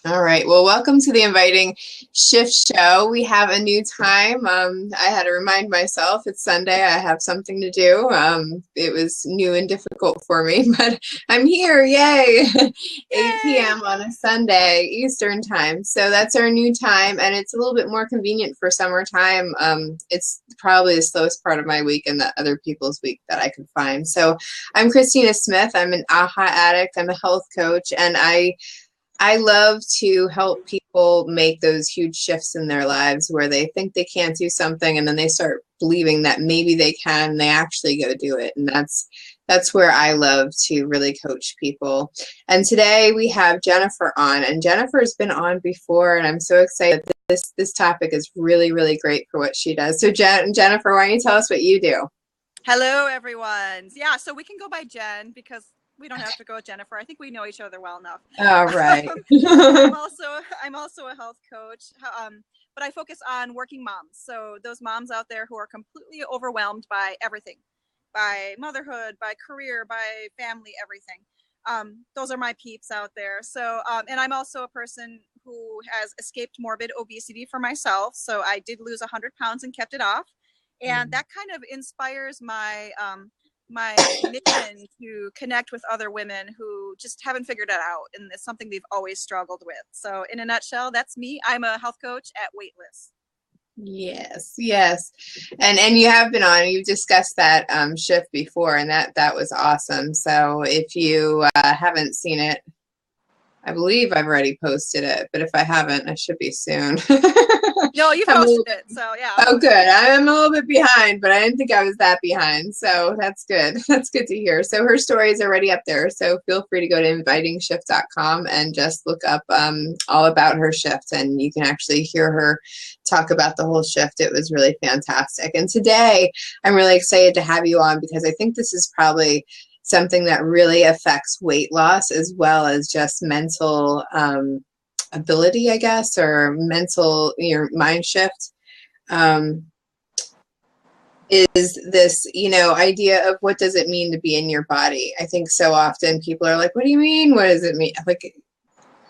All right. Well, welcome to the Inviting Shift Show. We have a new time. I had to remind myself it's Sunday. I have something to do. It was new and difficult for me, but I'm here. Yay! 8 Yay! p.m. on a Sunday, Eastern time. So that's our new time, and it's a little bit more convenient for summertime. It's probably the slowest part of my week and the other people's week that I could find. So I'm Christina Smith. I'm an AHA addict. I'm a health coach, and I love to help people make those huge shifts in their lives where they think they can't do something and then they start believing that maybe they can, and they actually go do it. And that's where I love to really coach people. And today we have Jennifer on, and Jennifer's been on before, and I'm so excited. This topic is really, really great for what she does. So Jennifer, why don't you tell us what you do? Hello, everyone. Yeah, so we can go by Jen because we don't have to go with Jennifer. I think we know each other well enough. All right. I'm also I'm also a health coach, but I focus on working moms. So those moms out there who are completely overwhelmed by everything, by motherhood, by career, by family, everything. Those are my peeps out there. So, and I'm also a person who has escaped morbid obesity for myself. So I did lose 100 pounds and kept it off, and that kind of inspires my mission to connect with other women who just haven't figured it out, and it's something they've always struggled with. So in a nutshell, that's me. I'm a health coach at Weightless. Yes, yes. And you have been on, you've discussed that shift before, and that was awesome. So if you haven't seen it, I believe I've already posted it, but if I haven't, I should be soon. No, you I'm a posted little, it, so yeah, I'll oh, post good. it. I'm a little bit behind, but I didn't think I was that behind. So that's good. That's good to hear. So her story is already up there. So feel free to go to invitingshift.com and just look up all about her shift. And you can actually hear her talk about the whole shift. It was really fantastic. And today I'm really excited to have you on because I think this is probably something that really affects weight loss as well as just mental ability, I guess, or mental, your mind shift. Um, is this, idea of what does it mean to be in your body? I think so often people are like, what do you mean? What does it mean? Like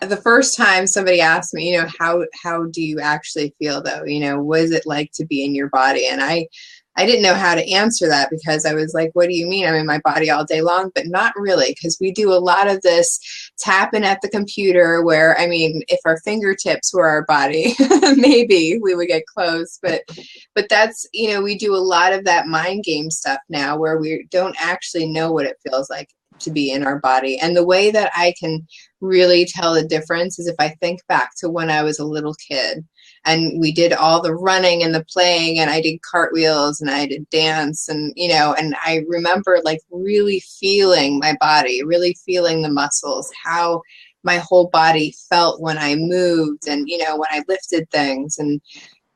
the first time somebody asked me, how do you actually feel though? What is it like to be in your body? And I didn't know how to answer that because I was like, what do you mean? I'm in my body all day long, but not really, because we do a lot of this tapping at the computer where, I mean, if our fingertips were our body, maybe we would get close, but that's, we do a lot of that mind game stuff now where we don't actually know what it feels like to be in our body. And the way that I can really tell the difference is if I think back to when I was a little kid and we did all the running and the playing and I did cartwheels and I did dance and and I remember like really feeling my body, really feeling the muscles, how my whole body felt when I moved and when I lifted things, and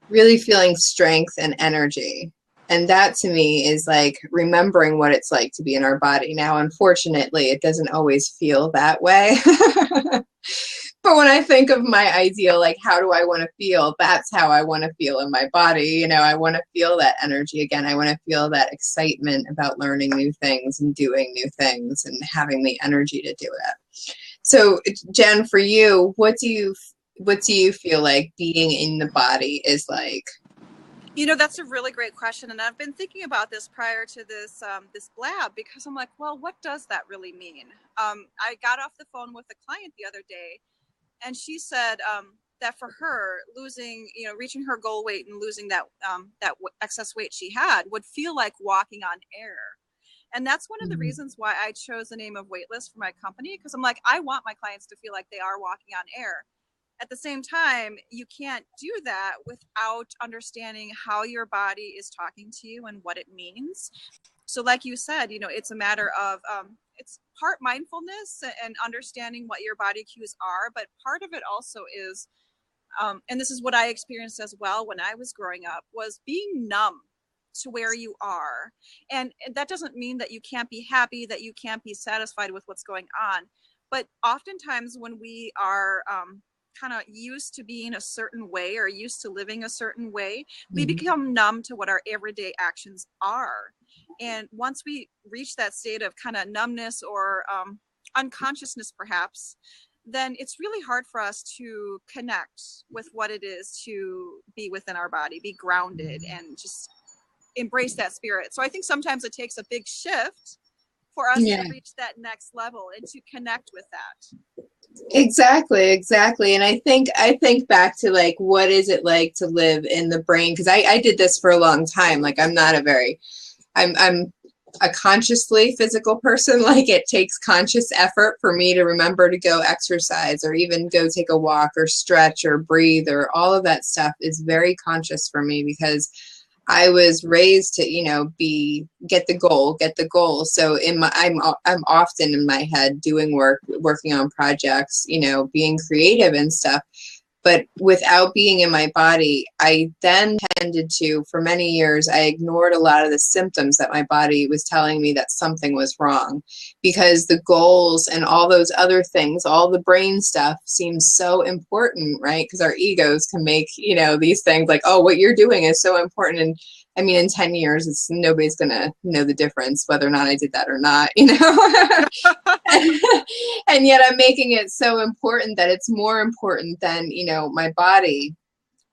really feeling strength and energy. And that to me is like remembering what it's like to be in our body. Now, unfortunately, it doesn't always feel that way. But when I think of my ideal, like how do I want to feel? That's how I want to feel in my body. I want to feel that energy again. I want to feel that excitement about learning new things and doing new things and having the energy to do it. So, Jen, for you, what do you feel like being in the body is like? That's a really great question, and I've been thinking about this prior to this blab because I'm like, well, what does that really mean? I got off the phone with a client the other day, and she said that for her, losing, reaching her goal weight and losing that excess weight she had would feel like walking on air. And that's one of the reasons why I chose the name of Weightless for my company, because I'm like, I want my clients to feel like they are walking on air. At the same time, you can't do that without understanding how your body is talking to you and what it means. So like you said, it's a matter of it's part mindfulness and understanding what your body cues are, but part of it also is and this is what I experienced as well when I was growing up, was being numb to where you are. And that doesn't mean that you can't be happy, that you can't be satisfied with what's going on, but oftentimes when we are kind of used to being a certain way or used to living a certain way, we Mhm. become numb to what our everyday actions are. And once we reach that state of kind of numbness or unconsciousness, perhaps, then it's really hard for us to connect with what it is to be within our body, be grounded, and just embrace that spirit. So I think sometimes it takes a big shift for us Yeah. to reach that next level and to connect with that. Exactly. And I think back to like, what is it like to live in the brain? Because I did this for a long time. Like, I'm a consciously physical person. Like, it takes conscious effort for me to remember to go exercise or even go take a walk or stretch or breathe, or all of that stuff is very conscious for me, because I was raised to, get the goal. So I'm often in my head doing working on projects, being creative and stuff. But without being in my body, I then tended to, for many years, I ignored a lot of the symptoms that my body was telling me that something was wrong, because the goals and all those other things, all the brain stuff seems so important, right? Because our egos can make, these things like, oh, what you're doing is so important. And I mean, in 10 years, nobody's going to know the difference, whether or not I did that or not, And yet I'm making it so important that it's more important than, my body.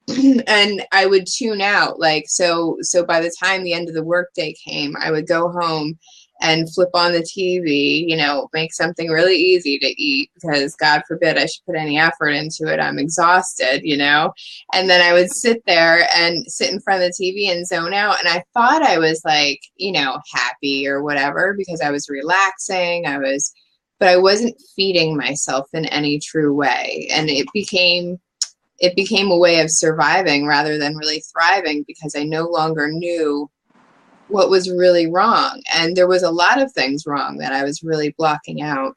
And I would tune out. Like, so by the time the end of the workday came, I would go home and flip on the TV, make something really easy to eat, because God forbid I should put any effort into it. I'm exhausted, and then I would sit there and sit in front of the TV and zone out. And I thought I was like, happy or whatever, because I was relaxing. But I wasn't feeding myself in any true way. And it became a way of surviving rather than really thriving, because I no longer knew what was really wrong. And there was a lot of things wrong that I was really blocking out.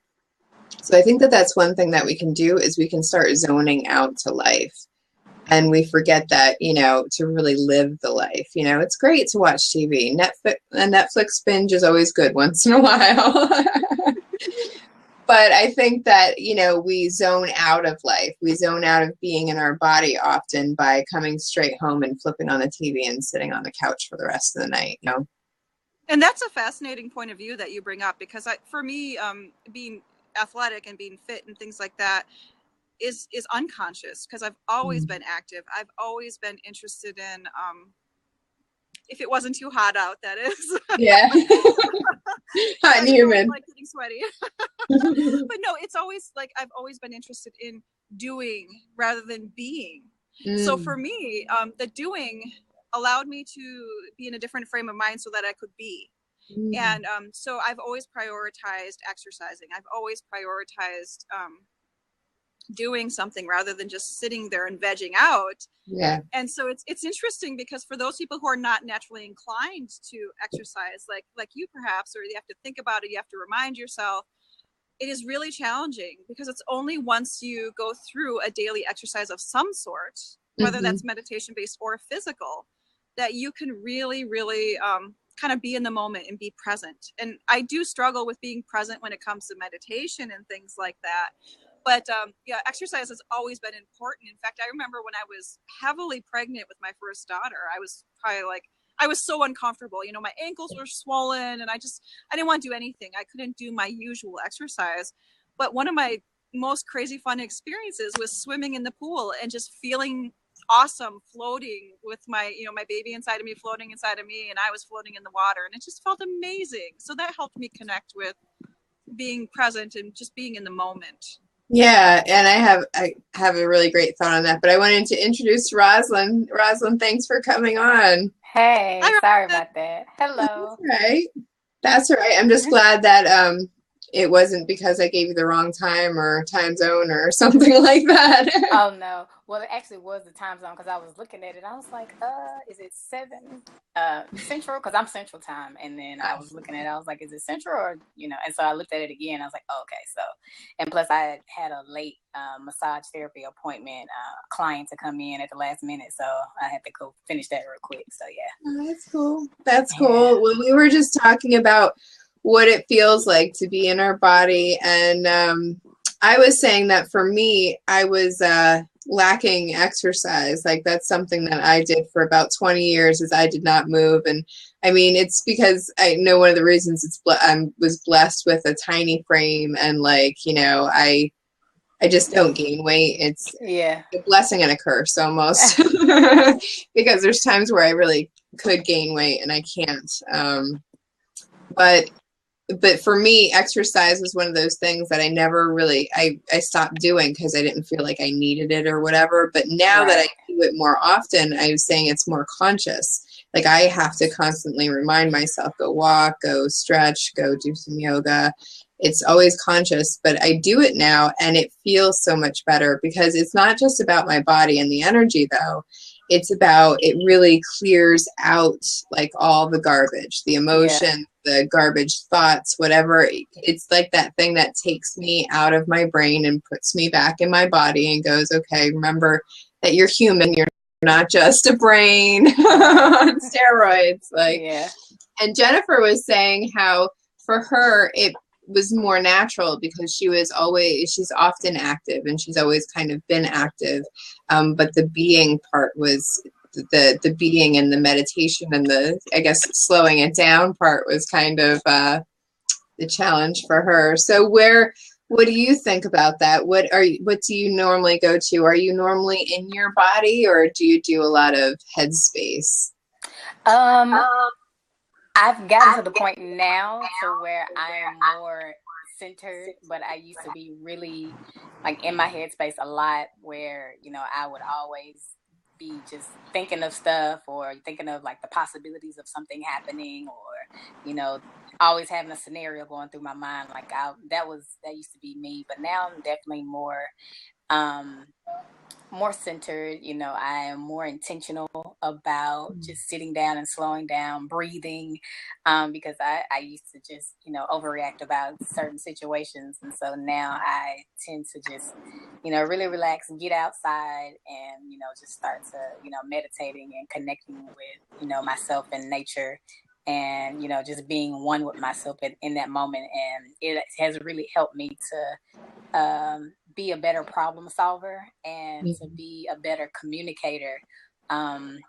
So I think that that's one thing that we can do, is we can start zoning out to life. And we forget that, to really live the life. It's great to watch TV. A Netflix binge is always good once in a while. But I think that, we zone out of life. We zone out of being in our body often by coming straight home and flipping on the TV and sitting on the couch for the rest of the night, And that's a fascinating point of view that you bring up, because for me, being athletic and being fit and things like that is unconscious, because I've always been active. I've always been interested in, if it wasn't too hot out, that is. Yeah. Hot and humid. Like getting sweaty. But no, it's always like, I've always been interested in doing rather than being. So for me, the doing allowed me to be in a different frame of mind so that I could be. And so I've always prioritized exercising. I've always prioritized doing something rather than just sitting there and vegging out. Yeah. And so it's interesting, because for those people who are not naturally inclined to exercise, like you perhaps, or you have to think about it, you have to remind yourself, it is really challenging, because it's only once you go through a daily exercise of some sort, whether that's meditation based or physical, that you can really, really kind of be in the moment and be present. And I do struggle with being present when it comes to meditation and things like that. But exercise has always been important. In fact, I remember when I was heavily pregnant with my first daughter, I was probably like, I was so uncomfortable. My ankles were swollen, and I didn't want to do anything. I couldn't do my usual exercise. But one of my most crazy fun experiences was swimming in the pool and just feeling awesome, floating with my baby inside of me, floating inside of me, and I was floating in the water, and it just felt amazing. So that helped me connect with being present and just being in the moment. Yeah, and I have a really great thought on that, but I wanted to introduce Rosalind. Rosalind, thanks for coming on. Hey, sorry about that. Hello. That's all right. I'm just glad that it wasn't because I gave you the wrong time or time zone or something like that. Oh no. Well, it actually was the time zone, because I was looking at it. I was like, is it 7 Central? Because I'm Central time. And then I was looking at it. I was like, is it Central or, and so I looked at it again. I was like, oh, okay. So, and plus I had a late massage therapy appointment client to come in at the last minute. So I had to go finish that real quick. So yeah. Oh, that's cool. That's cool. Well, we were just talking about what it feels like to be in our body. And I was saying that for me, I was lacking exercise. Like, that's something that I did for about 20 years, is I did not move. And I mean, it's because I know one of the reasons I was blessed with a tiny frame, and like, I just don't gain weight. It's Yeah. a blessing and a curse almost, because there's times where I really could gain weight and I can't. But for me, exercise was one of those things that I never really, I stopped doing because I didn't feel like I needed it or whatever. But now that I do it more often, I was saying it's more conscious. Like I have to constantly remind myself, go walk, go stretch, go do some yoga. It's always conscious, but I do it now and it feels so much better because it's not just about my body and the energy though. It's about, it really clears out like all the garbage, the emotion, the garbage thoughts, whatever. It's like that thing that takes me out of my brain and puts me back in my body and goes, okay, remember that you're human. You're not just a brain on steroids. Like, and Jennifer was saying how for her, it was more natural because she's often active and she's always kind of been active. But the being part was the being and the meditation and the, I guess, slowing it down part was kind of the challenge for her. So what do you think about that? What do you normally go to? Are you normally in your body or do you do a lot of headspace? I've gotten to the point now to where I am more centered, but I used to be really like in my headspace a lot where, you know, I would always be just thinking of stuff or thinking of like the possibilities of something happening or, you know, always having a scenario going through my mind. Like that used to be me, but now I'm definitely more centered. You know, I am more intentional about just sitting down and slowing down, breathing, because I used to just, you know, overreact about certain situations. And so now I tend to just, you know, really relax and get outside and, you know, just start to, you know, meditating and connecting with, you know, myself and nature and, you know, just being one with myself in that moment. And it has really helped me to be a better problem solver and to be a better communicator in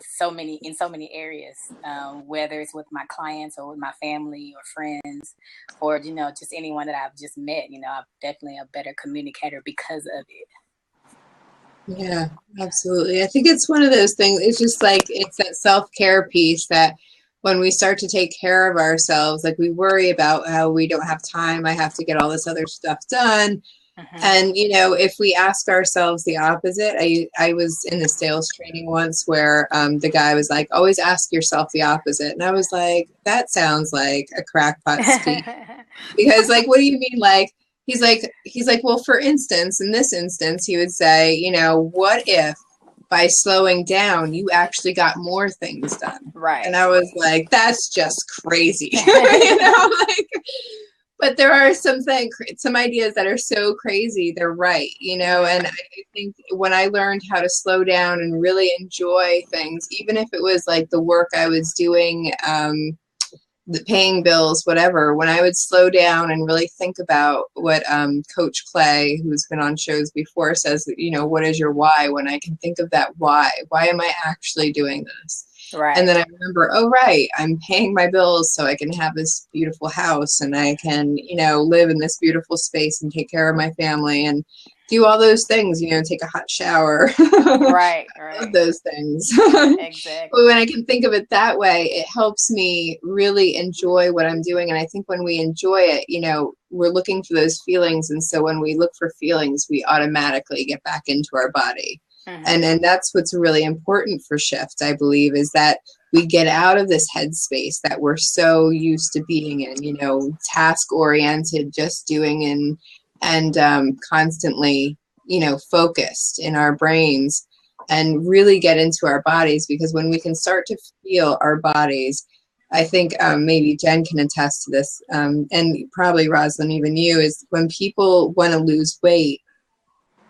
so many areas, whether it's with my clients or with my family or friends or, you know, just anyone that I've just met. You know, I'm definitely a better communicator because of it. Yeah, absolutely. I think it's one of those things. It's just like, it's that self-care piece that when we start to take care of ourselves, like we worry about how we don't have time. I have to get all this other stuff done. And, you know, if we ask ourselves the opposite, I was in the sales training once where the guy was like, always ask yourself the opposite. And I was like, that sounds like a crackpot speak. Because like, what do you mean? Like, he's like, well, for instance, in this instance, he would say, you know, what if by slowing down, you actually got more things done? Right. And I was like, that's just crazy. You know, like, but there are some ideas that are so crazy, they're right, you know, and I think when I learned how to slow down and really enjoy things, even if it was like the work I was doing, the paying bills, whatever, when I would slow down and really think about what Coach Clay, who's been on shows before, says, you know, what is your why? When I can think of that why am I actually doing this? Right. And then I remember, oh, right, I'm paying my bills so I can have this beautiful house and I can, you know, live in this beautiful space and take care of my family and do all those things, you know, take a hot shower. Right. All of those things. Exactly. But when I can think of it that way, it helps me really enjoy what I'm doing. And I think when we enjoy it, you know, we're looking for those feelings. And so when we look for feelings, we automatically get back into our body. And that's what's really important for shift, I believe, is that we get out of this headspace that we're so used to being in, you know, task oriented, just doing and constantly, you know, focused in our brains and really get into our bodies, because when we can start to feel our bodies, I think maybe Jen can attest to this, and probably Rosalind, even you, is when people want to lose weight,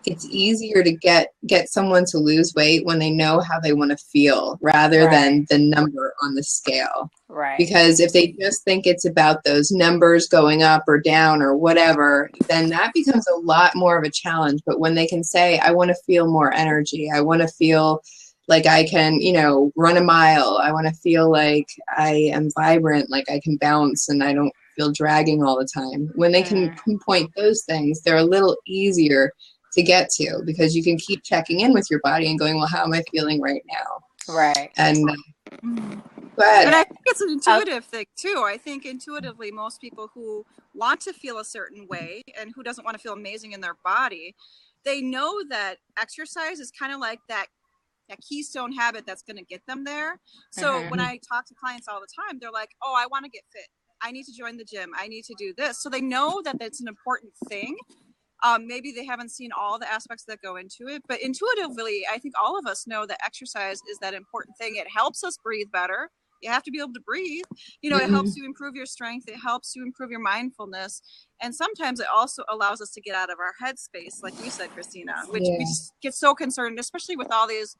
it's easier to get someone to lose weight when they know how they want to feel rather than the number on the scale. Right. Because if they just think it's about those numbers going up or down or whatever, then that becomes a lot more of a challenge. But when they can say, I want to feel more energy, I want to feel like I can, you know, run a mile, I want to feel like I am vibrant, like I can bounce and I don't feel dragging all the time. When they can pinpoint those things, they're a little easier to get to, because you can keep checking in with your body and going, well, how am I feeling right now? Right. And but I think it's an intuitive thing too. I think intuitively most people who want to feel a certain way and who doesn't want to feel amazing in their body, they know that exercise is kind of like that keystone habit that's going to get them there. So when I talk to clients all the time, they're like, oh, I want to get fit. I need to join the gym. I need to do this. So they know that that's an important thing. Maybe they haven't seen all the aspects that go into it, but intuitively, I think all of us know that exercise is that important thing. It helps us breathe better. You have to be able to breathe. You know, it helps you improve your strength. It helps you improve your mindfulness. And sometimes it also allows us to get out of our headspace, like you said, Christina, which we just get so concerned, especially with all these,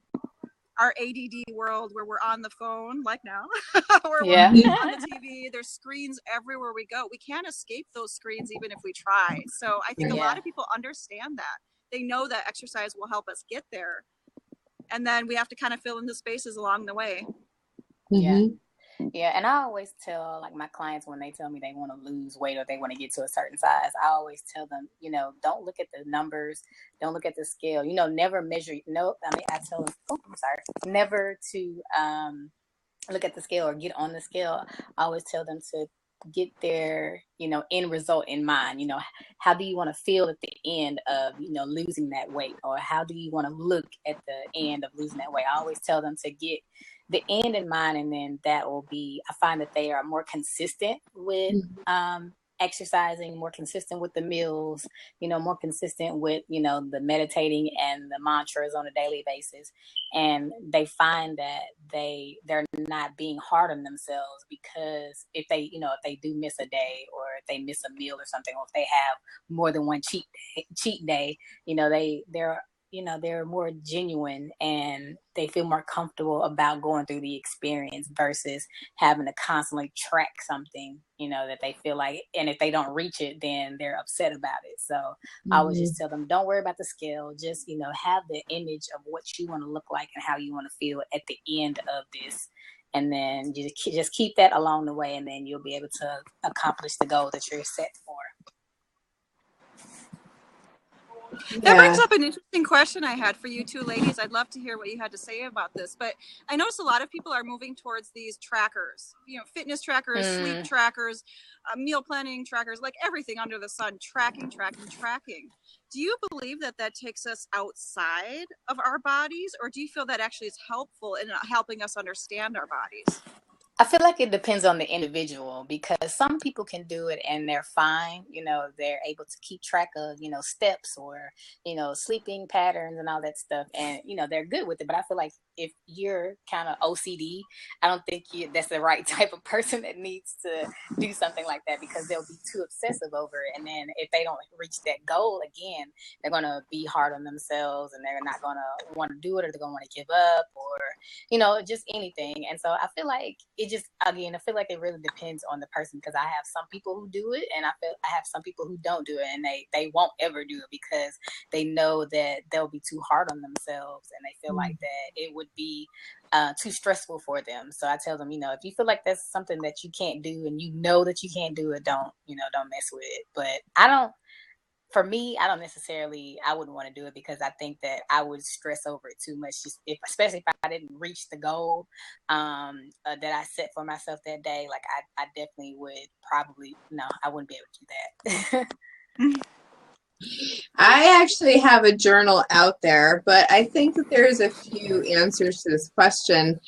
our ADD world where we're on the phone, like now, where we're on the TV, there's screens everywhere we go. We can't escape those screens even if we try. So I think a lot of people understand that. They know that exercise will help us get there. And then we have to kind of fill in the spaces along the way. Yeah, and I always tell like my clients when they tell me they want to lose weight or they want to get to a certain size, I always tell them, you know, don't look at the numbers, don't look at the scale, you know, never measure. I tell them, never to look at the scale or get on the scale. I always tell them to get their, you know, end result in mind. You know, how do you want to feel at the end of, you know, losing that weight, or how do you want to look at the end of losing that weight? I always tell them to get the end in mind, and then that will be, I find that they are more consistent with exercising, more consistent with the meals, you know, more consistent with, you know, the meditating and the mantras on a daily basis. And they find that they're not being hard on themselves, because if they, you know, if they do miss a day, or if they miss a meal or something, or if they have more than one cheat day, you know, they're more genuine and they feel more comfortable about going through the experience versus having to constantly track something, you know, that they feel like, and if they don't reach it, then they're upset about it. So I would just tell them, don't worry about the scale. Just, you know, have the image of what you want to look like and how you want to feel at the end of this. And then just keep that along the way, and then you'll be able to accomplish the goal that you're set for. That brings up an interesting question I had for you two ladies. I'd love to hear what you had to say about this, but I noticed a lot of people are moving towards these trackers, you know, fitness trackers, sleep trackers, meal planning trackers, like everything under the sun, tracking. Do you believe that takes us outside of our bodies, or do you feel that actually is helpful in helping us understand our bodies? I feel like it depends on the individual, because some people can do it and they're fine. You know, they're able to keep track of, you know, steps or, you know, sleeping patterns and all that stuff. And, you know, they're good with it. But I feel like if you're kind of OCD, I don't think that's the right type of person that needs to do something like that, because they'll be too obsessive over it. And then if they don't reach that goal again, they're going to be hard on themselves, and they're not going to want to do it, or they're going to want to give up, or, you know, just anything. And so I feel like I feel like it really depends on the person, because I have some people who do it, and I have some people who don't do it, and they won't ever do it because they know that they'll be too hard on themselves, and they feel like that it would be too stressful for them. So I tell them, you know, if you feel like that's something that you can't do, and you know that you can't do it, don't mess with it. But for me, I wouldn't want to do it, because I think that I would stress over it too much, especially if I didn't reach the goal that I set for myself that day. Like I definitely would I wouldn't be able to do that. I actually have a journal out there, but I think that there's a few answers to this question.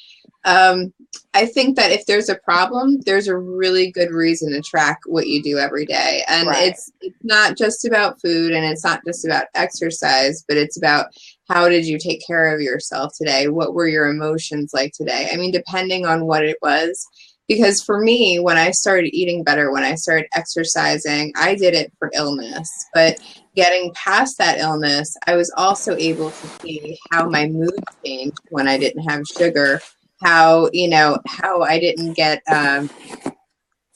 I think that if there's a problem, there's a really good reason to track what you do every day. And it's not just about food, and it's not just about exercise, but it's about how did you take care of yourself today? What were your emotions like today? I mean, depending on what it was. Because for me, when I started eating better, when I started exercising, I did it for illness. But getting past that illness, I was also able to see how my mood changed when I didn't have sugar. How I didn't get, I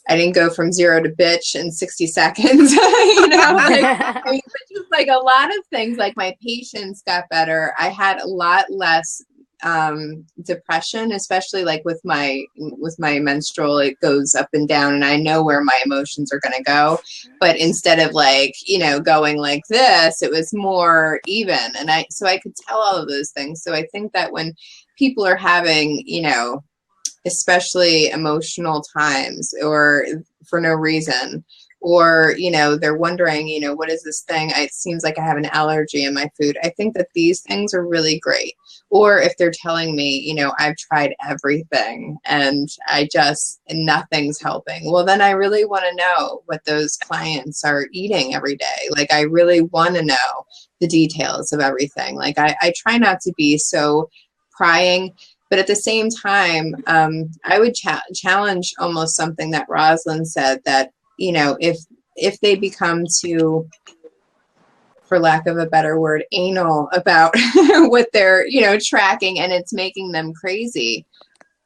didn't go from 0 to bitch in 60 seconds, but just like a lot of things, like my patience got better. I had a lot less depression, especially like with my menstrual, it goes up and down and I know where my emotions are going to go. But instead of like, going like this, it was more even. And so I could tell all of those things. So I think that when people are having, especially emotional times or for no reason, or they're wondering, what is this thing, it seems like I have an allergy in my food, I think that these things are really great. Or if they're telling me, I've tried everything and nothing's helping, well, then I really want to know what those clients are eating every day. Like, I really want to know the details of everything. Like, I try not to be so prying. But at the same time, I would challenge almost something that Rosalind said, that, if they become too, for lack of a better word, anal about what they're, tracking, and it's making them crazy,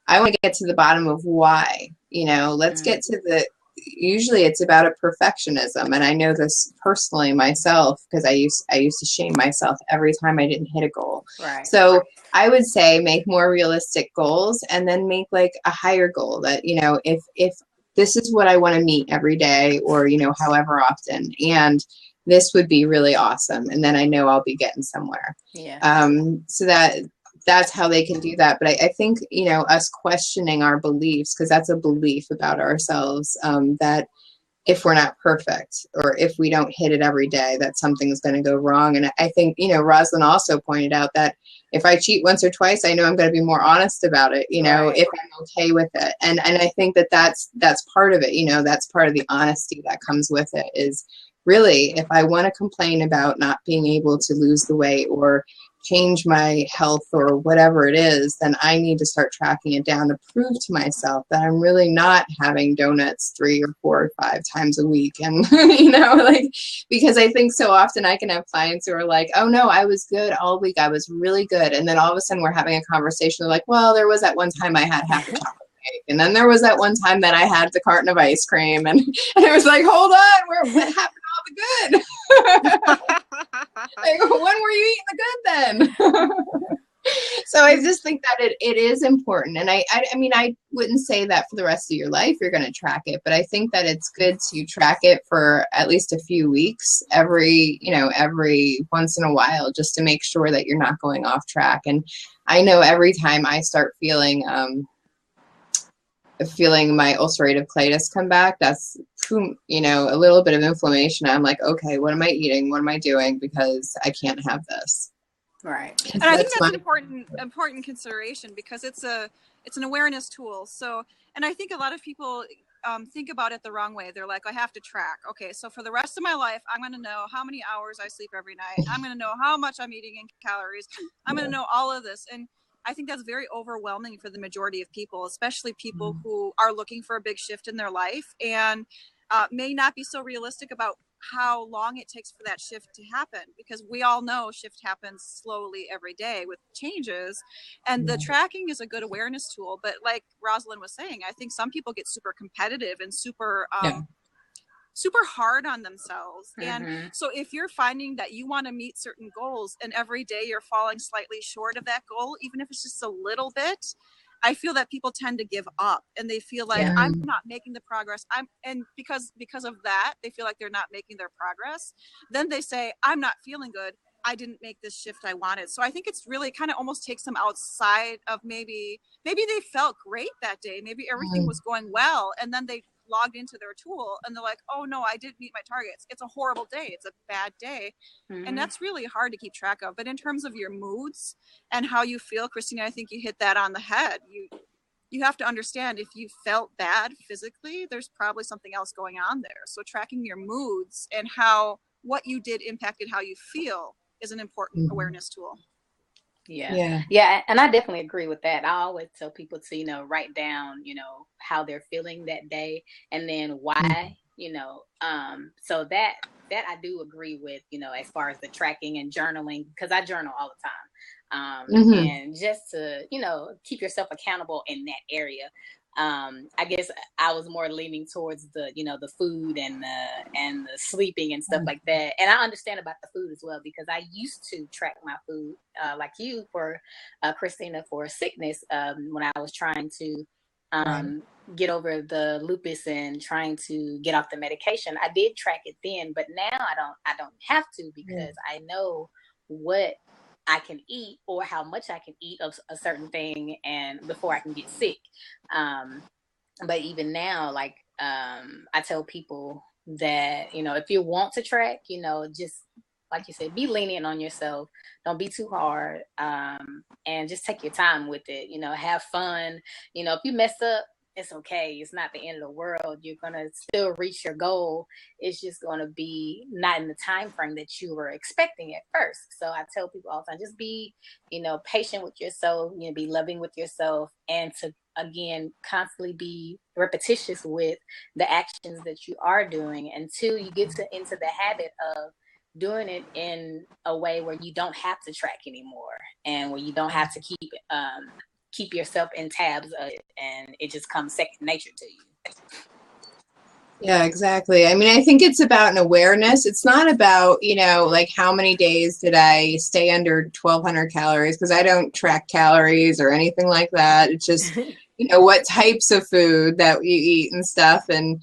I want to get to the bottom of why. Let's get to usually it's about a perfectionism. And I know this personally myself, because I used to shame myself every time I didn't hit a goal. Right. So I would say make more realistic goals, and then make like a higher goal that, if this is what I want to meet every day, or, however often, and this would be really awesome. And then I know I'll be getting somewhere. Yeah. So that's how they can do that. But I think, us questioning our beliefs, because that's a belief about ourselves, that if we're not perfect, or if we don't hit it every day, that something's going to go wrong. And I think, Rosalind also pointed out that if I cheat once or twice, I know I'm going to be more honest about it, Right. if I'm okay with it. And I think that's part of it, that's part of the honesty that comes with it, is really, if I want to complain about not being able to lose the weight or change my health or whatever it is, then I need to start tracking it down to prove to myself that I'm really not having donuts 3 or 4 or 5 times a week. And, because I think so often I can have clients who are like, oh no, I was good all week. I was really good. And then all of a sudden we're having a conversation. They're like, well, there was that one time I had half a chocolate cake. And then there was that one time that I had the carton of ice cream. And it was like, hold on, what happened to all the good? Like, when were you eating the good then? So I just think that it is important. And I mean, I wouldn't say that for the rest of your life you're going to track it, but I think that it's good to track it for at least a few weeks, every once in a while, just to make sure that you're not going off track. And I know every time I start feeling my ulcerative colitis come back, that's, a little bit of inflammation. I'm like, okay, what am I eating? What am I doing? Because I can't have this. Right. And I think that's an important consideration, because it's an awareness tool. So, and I think a lot of people think about it the wrong way. They're like, I have to track. Okay, so for the rest of my life, I'm going to know how many hours I sleep every night. I'm going to know how much I'm eating in calories. I'm going to know all of this. And I think that's very overwhelming for the majority of people, especially people who are looking for a big shift in their life, and may not be so realistic about how long it takes for that shift to happen, because we all know shift happens slowly every day with changes, and the tracking is a good awareness tool. But like Rosalind was saying, I think some people get super competitive and super hard on themselves. And so if you're finding that you want to meet certain goals and every day you're falling slightly short of that goal, even if it's just a little bit, I feel that people tend to give up, and they feel like I'm not making the progress. And because of that, they feel like they're not making their progress. Then they say, I'm not feeling good. I didn't make this shift I wanted. So I think it's really kind of almost takes them outside of maybe they felt great that day. Maybe everything was going well, and then they logged into their tool and they're like, oh no, I didn't meet my targets. It's a horrible day. It's a bad day. And that's really hard to keep track of. But in terms of your moods and how you feel, Christina, I think you hit that on the head. You have to understand, if you felt bad physically, there's probably something else going on there. So tracking your moods and what you did impacted how you feel is an important awareness tool. Yeah. And I definitely agree with that. I always tell people to, write down, how they're feeling that day, and then why, so that I do agree with, as far as the tracking and journaling, because I journal all the time. And just to, keep yourself accountable in that area. I guess I was more leaning towards the, the food and the sleeping and stuff like that. And I understand about the food as well, because I used to track my food, like you for Christina, for sickness, when I was trying to get over the lupus and trying to get off the medication. I did track it then, but now I don't have to, because I know what I can eat or how much I can eat of a certain thing, and before I can get sick. But even now, like, I tell people that, if you want to track, just like you said, be lenient on yourself. Don't be too hard. And just take your time with it, have fun. If you mess up, it's okay. It's not the end of the world. You're going to still reach your goal. It's just going to be not in the time frame that you were expecting at first. So I tell people all the time, just be, patient with yourself, be loving with yourself, and to, again, constantly be repetitious with the actions that you are doing until you get into the habit of doing it in a way where you don't have to track anymore, and where you don't have to keep yourself in tabs of it, and it just comes second nature to you. Yeah, exactly. I mean, I think it's about an awareness. It's not about, like how many days did I stay under 1,200 calories, because I don't track calories or anything like that. It's just, what types of food that you eat and stuff, and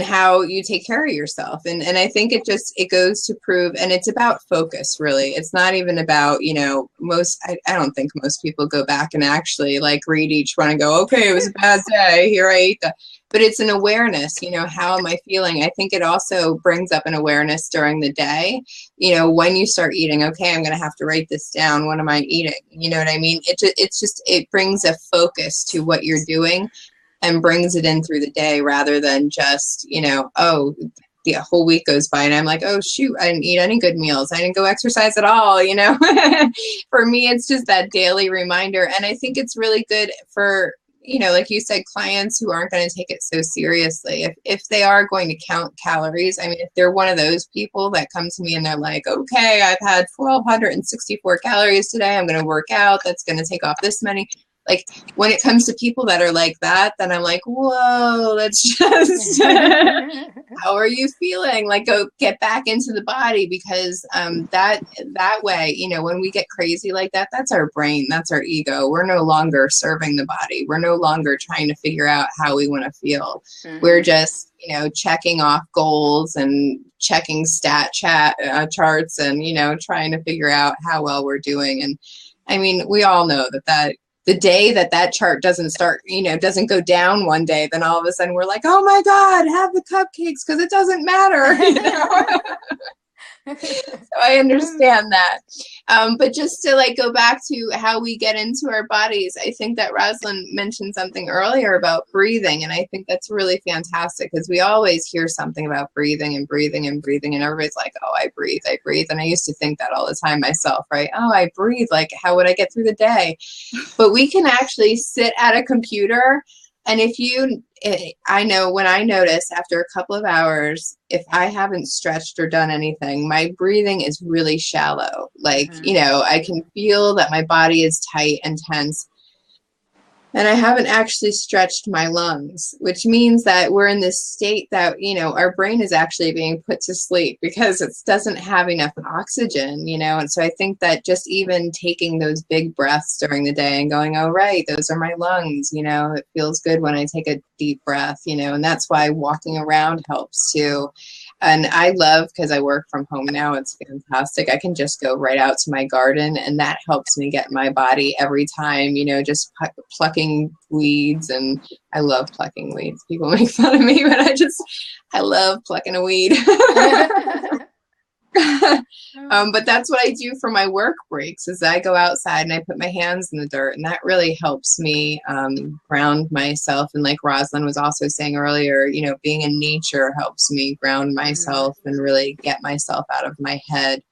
how you take care of yourself. And I think it goes to prove, and it's about focus, really. It's not even about, I don't think most people go back and actually like read each one and go, okay, it was a bad day, here I ate that. But it's an awareness, how am I feeling? I think it also brings up an awareness during the day, when you start eating, okay, I'm going to have to write this down. What am I eating? You know what I mean? It brings a focus to what you're doing, and brings it in through the day, rather than just, oh, the whole week goes by and I'm like, oh shoot, I didn't eat any good meals. I didn't go exercise at all. For me, it's just that daily reminder. And I think it's really good for, like you said, clients who aren't going to take it so seriously. If they are going to count calories, I mean, if they're one of those people that come to me and they're like, okay, I've had 1,264 calories today, I'm going to work out, that's going to take off this many. Like, when it comes to people that are like that, then I'm like, whoa, let's just, how are you feeling? Like, go get back into the body, because that way, when we get crazy like that, that's our brain, that's our ego. We're no longer serving the body. We're no longer trying to figure out how we want to feel. We're just, checking off goals and checking charts and, trying to figure out how well we're doing. And I mean, we all know that the day that chart doesn't start, doesn't go down one day, then all of a sudden we're like, oh my God, have the cupcakes because it doesn't matter. So I understand that. But just to go back to how we get into our bodies, I think that Rosalind mentioned something earlier about breathing. And I think that's really fantastic, because we always hear something about breathing and breathing and breathing. And everybody's like, oh, I breathe. And I used to think that all the time myself, right? Oh, I breathe. Like, how would I get through the day? But we can actually sit at a computer. And I know when I notice after a couple of hours, if I haven't stretched or done anything, my breathing is really shallow. Like, I can feel that my body is tight and tense. And I haven't actually stretched my lungs, which means that we're in this state that, our brain is actually being put to sleep because it doesn't have enough oxygen, And so I think that just even taking those big breaths during the day and going, oh, right, those are my lungs, it feels good when I take a deep breath, and that's why walking around helps too. And I love, because I work from home now, it's fantastic. I can just go right out to my garden, and that helps me get my body every time, just plucking weeds. And I love plucking weeds. People make fun of me, but I love plucking a weed. But that's what I do for my work breaks, is I go outside and I put my hands in the dirt, and that really helps me ground myself. And like Rosalind was also saying earlier, being in nature helps me ground myself and really get myself out of my head.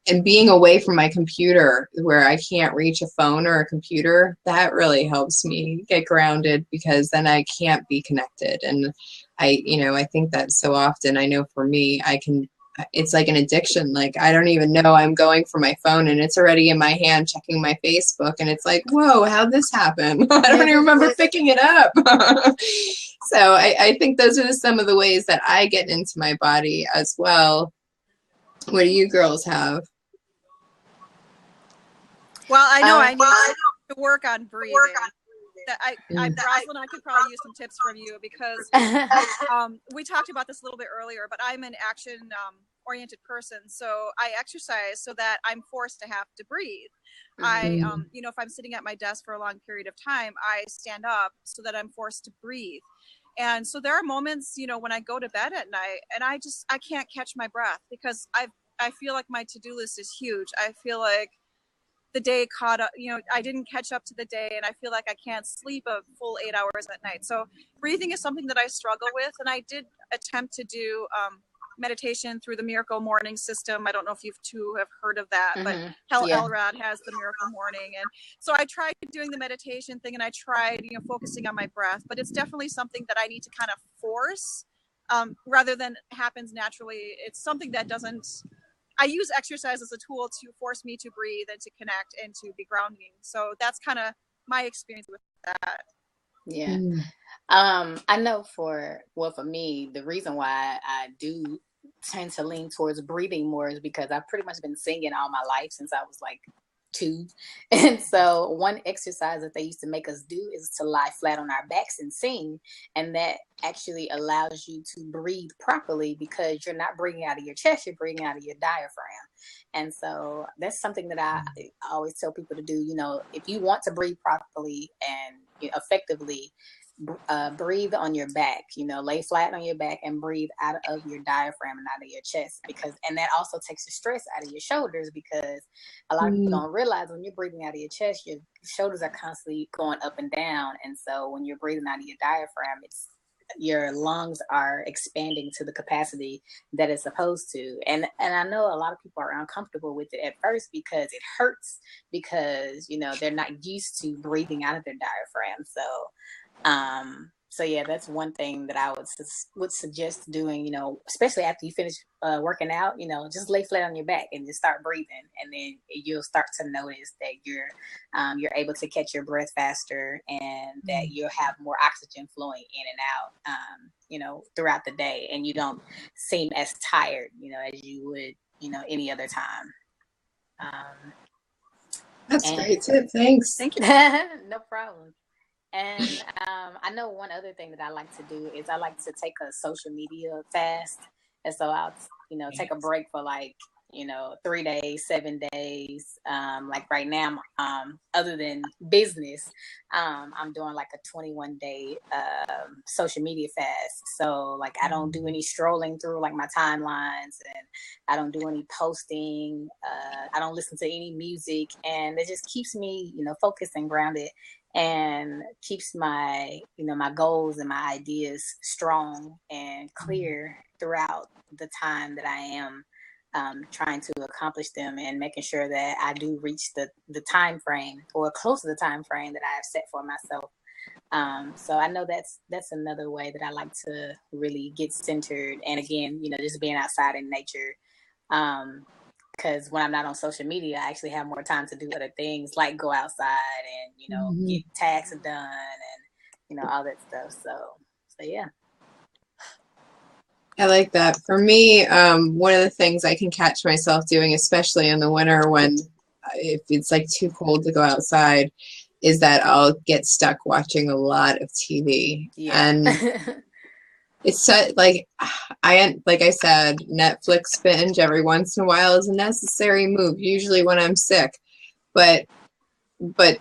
And being away from my computer, where I can't reach a phone or a computer, that really helps me get grounded, because then I can't be connected. And I think that so often, I know for me, I can it's like an addiction. Like, I don't even know I'm going for my phone and it's already in my hand checking my Facebook. And it's like, whoa, how'd this happen? I don't even remember picking it up. So I think those are some of the ways that I get into my body as well. What do you girls have? Well, I know I need to work on breathing. Rosalind, I could probably use some tips from you because we talked about this a little bit earlier, but I'm an action oriented person. So I exercise so that I'm forced to have to breathe. I, if I'm sitting at my desk for a long period of time, I stand up so that I'm forced to breathe. And so there are moments, when I go to bed at night and I can't catch my breath because I feel like my to-do list is huge. I feel like the day caught up, I didn't catch up to the day and I feel like I can't sleep a full 8 hours at night. So breathing is something that I struggle with. And I did attempt to do meditation through the Miracle Morning system. I don't know if you two have heard of that, but Hal Elrod has the Miracle Morning. And so I tried doing the meditation thing and I tried, focusing on my breath, but it's definitely something that I need to kind of force rather than happens naturally. It's something that I use exercise as a tool to force me to breathe and to connect and to be grounding. So that's kind of my experience with that. Yeah. I know for me, the reason why I do tend to lean towards breathing more is because I've pretty much been singing all my life since I was like 2. And so one exercise that they used to make us do is to lie flat on our backs and sing. And that actually allows you to breathe properly because you're not breathing out of your chest, you're breathing out of your diaphragm. And so that's something that I always tell people to do. If you want to breathe properly and effectively, breathe on your back, lay flat on your back and breathe out of your diaphragm and out of your chest and that also takes the stress out of your shoulders because a lot of people don't realize when you're breathing out of your chest, your shoulders are constantly going up and down. And so when you're breathing out of your diaphragm, your lungs are expanding to the capacity that it's supposed to. And I know a lot of people are uncomfortable with it at first because it hurts because, they're not used to breathing out of their diaphragm. So yeah, that's one thing that I would suggest doing, especially after you finish working out, just lay flat on your back and just start breathing. And then you'll start to notice that you're able to catch your breath faster and that you'll have more oxygen flowing in and out, throughout the day. And you don't seem as tired, as you would, any other time. That's a great tip. Thanks. Thank you. No problem. And I know one other thing that I like to do is I like to take a social media fast. And so I'll, take a break for 3 days, 7 days. Like right now, other than business, I'm doing like a 21-day social media fast. So I don't do any strolling through my timelines and I don't do any posting. I don't listen to any music and it just keeps me, focused and grounded. And keeps my, my goals and my ideas strong and clear throughout the time that I am trying to accomplish them and making sure that I do reach the time frame or close to the time frame that I have set for myself. So I know that's another way that I like to really get centered. And again, just being outside in nature. Because when I'm not on social media, I actually have more time to do other things like go outside and, get tasks done and, all that stuff. So yeah. I like that. For me, one of the things I can catch myself doing, especially in the winter when if it's too cold to go outside, is that I'll get stuck watching a lot of TV. Yeah. And it's like I said, Netflix binge every once in a while is a necessary move, usually when I'm sick. But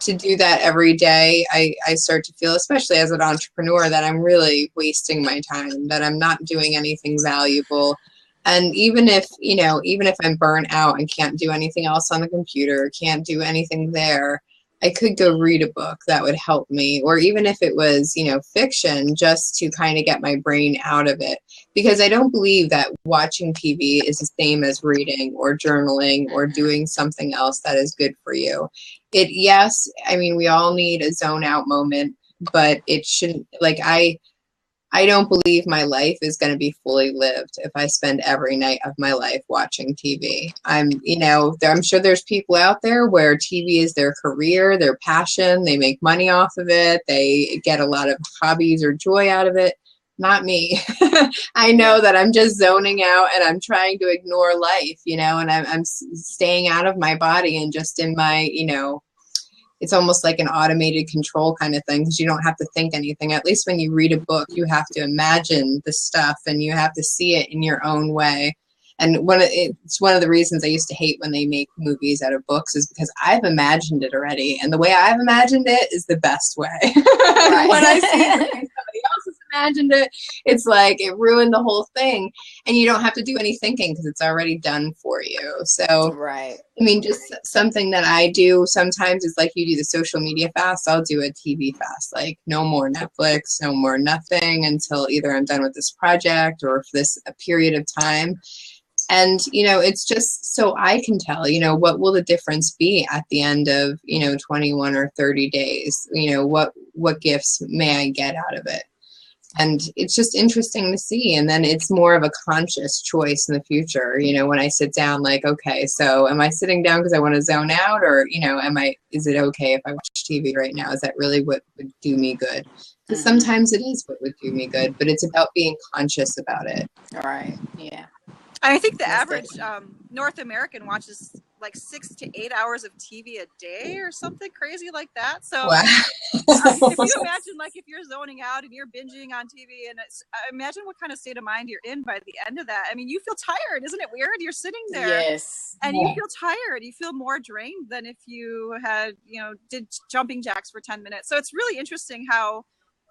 to do that every day, I start to feel, especially as an entrepreneur, that I'm really wasting my time, that I'm not doing anything valuable. And even if I'm burnt out and can't do anything else on the computer, can't do anything there, I could go read a book that would help me, or even if it was, fiction, just to kind of get my brain out of it. Because I don't believe that watching TV is the same as reading or journaling or doing something else that is good for you. We all need a zone out moment, but it shouldn't, I don't believe my life is going to be fully lived if I spend every night of my life watching TV. I'm sure there's people out there where TV is their career, their passion. They make money off of it. They get a lot of hobbies or joy out of it. Not me. I know that I'm just zoning out and I'm trying to ignore life, and I'm staying out of my body and just in my, it's almost like an automated control kind of thing because you don't have to think anything. At least when you read a book, you have to imagine the stuff and you have to see it in your own way. And it's one of the reasons I used to hate when they make movies out of books is because I've imagined it already. And the way I've imagined it is the best way. Right. When I see somebody else has imagined it, it's like it ruined the whole thing. And you don't have to do any thinking because it's already done for you. So, Right. I mean, just something that I do sometimes is like you do the social media fast. I'll do a TV fast, like no more Netflix, no more nothing until either I'm done with this project or for a period of time. And, it's just so I can tell, what will the difference be at the end of, 21 or 30 days? What gifts may I get out of it? And it's just interesting to see. And then it's more of a conscious choice in the future, when I sit down, like, okay, so am I sitting down because I want to zone out or, is it okay if I watch TV right now? Is that really what would do me good? Because sometimes it is what would do me good, but it's about being conscious about it. All right. Yeah. I think the average North American watches like 6 to 8 hours of TV a day or something crazy like that. So wow. If you imagine, like, if you're zoning out and you're binging on TV, and imagine what kind of state of mind you're in by the end of that. I mean, you feel tired. Isn't it weird? You're sitting there Yes. and you feel tired. You feel more drained than if you had, did jumping jacks for 10 minutes. So it's really interesting how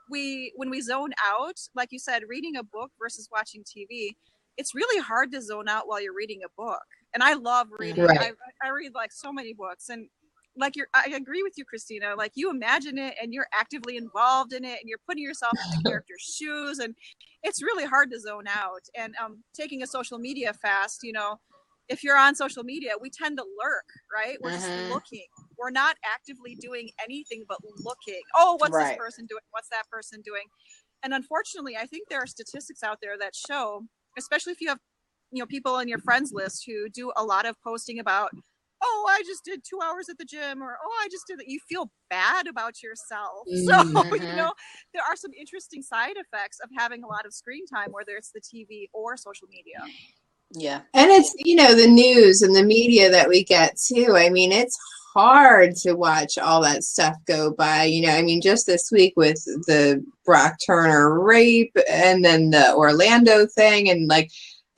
when we zone out, like you said, reading a book versus watching TV, it's really hard to zone out while you're reading a book. And I love reading. Right. I read like so many books, and like I agree with you, Christina. Like, you imagine it and you're actively involved in it and you're putting yourself in the character's shoes, and it's really hard to zone out. And taking a social media fast, if you're on social media, we tend to lurk, right? We're just looking. We're not actively doing anything but looking. Oh, what's this person doing? What's that person doing? And unfortunately, I think there are statistics out there that show, especially if you have, people on your friends list who do a lot of posting about, oh, I just did 2 hours at the gym, or, oh, I just did that. You feel bad about yourself. So, there are some interesting side effects of having a lot of screen time, whether it's the TV or social media. Yeah. And it's, the news and the media that we get too. I mean, it's hard to watch all that stuff go by. Just this week with the Brock Turner rape and then the Orlando thing, and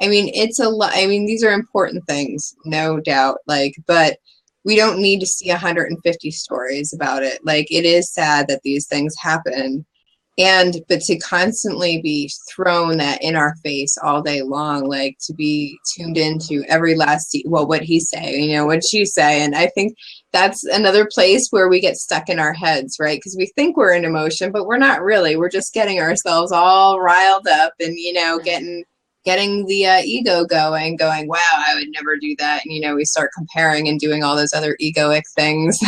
it's a lot. These are important things, no doubt, but we don't need to see 150 stories about it. It is sad that these things happen. But to constantly be thrown that in our face all day long, to be tuned into every last, what'd he say? What'd she say? And I think that's another place where we get stuck in our heads, right? Because we think we're in emotion, but we're not really. We're just getting ourselves all riled up and, getting the ego going, wow, I would never do that. And, we start comparing and doing all those other egoic things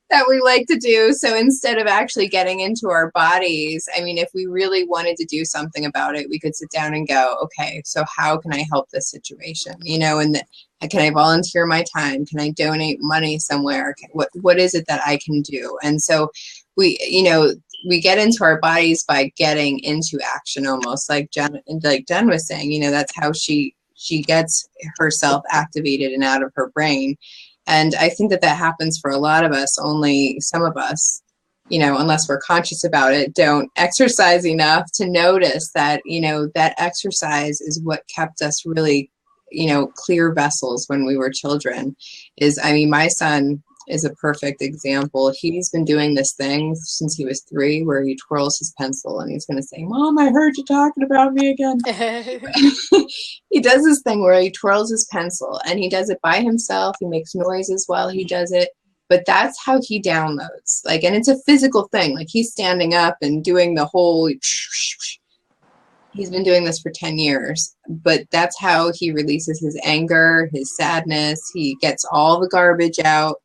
that we like to do. So instead of actually getting into our bodies, if we really wanted to do something about it, we could sit down and go, okay, so how can I help this situation? And can I volunteer my time? Can I donate money somewhere? What is it that I can do? And so we get into our bodies by getting into action, almost like Jen was saying, that's how she gets herself activated and out of her brain. And I think that happens for a lot of us. Only some of us, unless we're conscious about it, don't exercise enough to notice that, that exercise is what kept us really, clear vessels when we were children. My son is a perfect example. He's been doing this thing since he was 3 where he twirls his pencil and he's going to say, Mom, I heard you talking about me again. He does this thing where he twirls his pencil and he does it by himself. He makes noises while he does it. But that's how he downloads. And it's a physical thing. He's standing up and doing the whole, he's been doing this for 10 years. But that's how he releases his anger, his sadness. He gets all the garbage out.